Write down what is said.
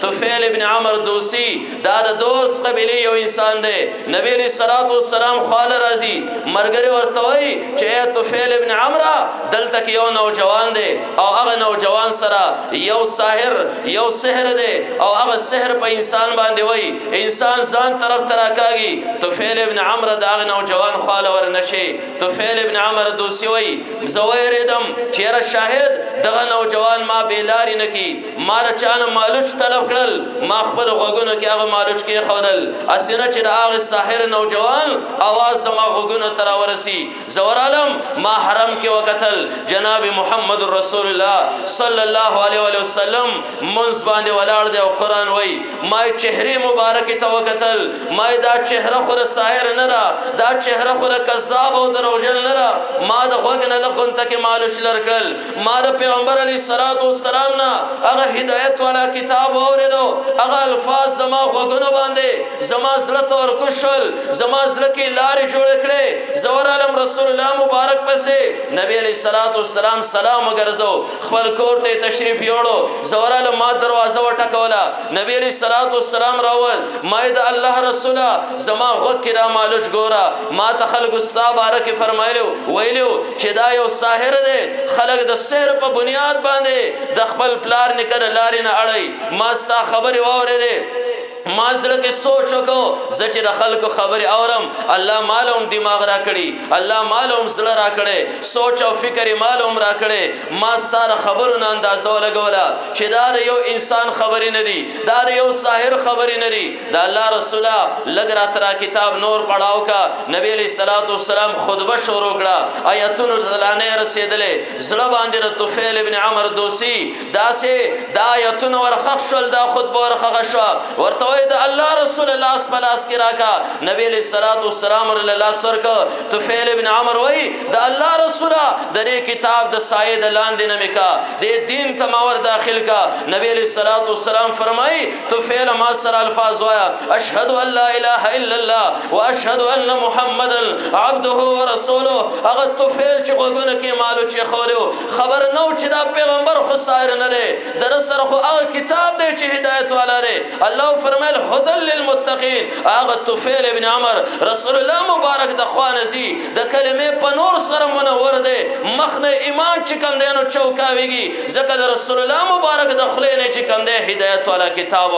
طفیل ابن عمر دوسی دا د دوس قبیله یو انسان دی نبی علیہ الصلوۃ والسلام خال راضی مرګره ورتوي چې طفیل ابن عمر دلته یو نوجوان دی او هغه نوجوان سره یو ساحر یو سحر دی او هغه سحر په انسان باندې وای انسان ځان طرف تراکاږي طفیل ابن عمر دا هغه نوجوان خال ور نشي طفیل ابن عمر دوسی وای زویردم چیر شاهد دغه نوجوان ما بیلاری نکی مار چانه مالوچ طلب کړل ما خپل غوګونو کې هغه مالوچ کې خورل اسنه چې دا هغه ساحر نوجوان आवाज زما غوګونو تر ورسی زور عالم ما حرم کې وکتل جناب محمد رسول الله صلی الله علیه وسلم منځ باندې ولاړ دی او قران وای ما چهره مبارک ته وکتل ما دا چهره خور ساحر نه را دا چهره خور کذاب او دروژن نه را ما د غوګنه لخون ته کې مالوچ لرکل ما د پیغمبر علی صلوات و سلام نه هغه هدایت والا کتاب اوریدو هغه الفاظ زما غوګنه باندې زما زړه تور کوشل زما زړه کې لارې جوړ کړې زور عالم رسول الله مبارک پسې نبی علیہ الصلوۃ والسلام سلام وګرځو خپل کور ته تشریف یوړو زور عالم ما دروازه وټکولا نبی علیہ الصلوۃ والسلام راول ما د الله رسول زما غوږ کې را مالوچ ګورا ما ته خلق استا بارک فرمایلو ویلو چې دا یو ساحر دی خلق د سحر په بنیاد باندې د خپل پلار نکړه لارې نه اړای ما ستا خبرې واورېده ما زړه کې سوچ وکړو چې د خلکو خبرې اورم الله مالهم دماغ را کړی الله مالهم زړه را کړی سوچ او فکر مالهم را کړی ما ستاره خبرونه اندازو لګولا چې دا یو انسان خبرې نه دي دا یو ساحر خبرې نه دي دا الله رسوله لګ را ترا کتاب نور پڑھاو کا نبی علیہ الصلوۃ والسلام خطبه شروع کړه آیاتونو دلانه رسیدلې زړه باندې طفیل ابن عمر دوسی دا آیاتونو ورخښل دا خطبه ورخښه ورته د الله رسول الله سپلاس کی راکا نبی علیہ الصلوۃ والسلام الله سرک طفیل ابن عمر وای د الله رسول د کتاب د سایه د لاندې نمکا د دین تماور داخل کا نبی علیہ الصلوۃ والسلام فرمای طفیل ما سر الفاظ وایا اشهد ان لا اله الا الله واشهد ان محمدا عبده ورسوله هغه طفیل چې غوګونه کې مالو چې خورو خبر نو چې دا پیغمبر خو سایر نه دی در سره خو هغه کتاب دی چې هدایت والا دی الله فرمای هدى للمتقين اغه طفیل ابن عمر رسول الله مبارک د خوانزي د کلمې په نور سره منور دی مخنه ایمان چې کم دی نو چوکاويږي ځکه د رسول الله مبارک د خلینې چې کم دی هدایت والا کتاب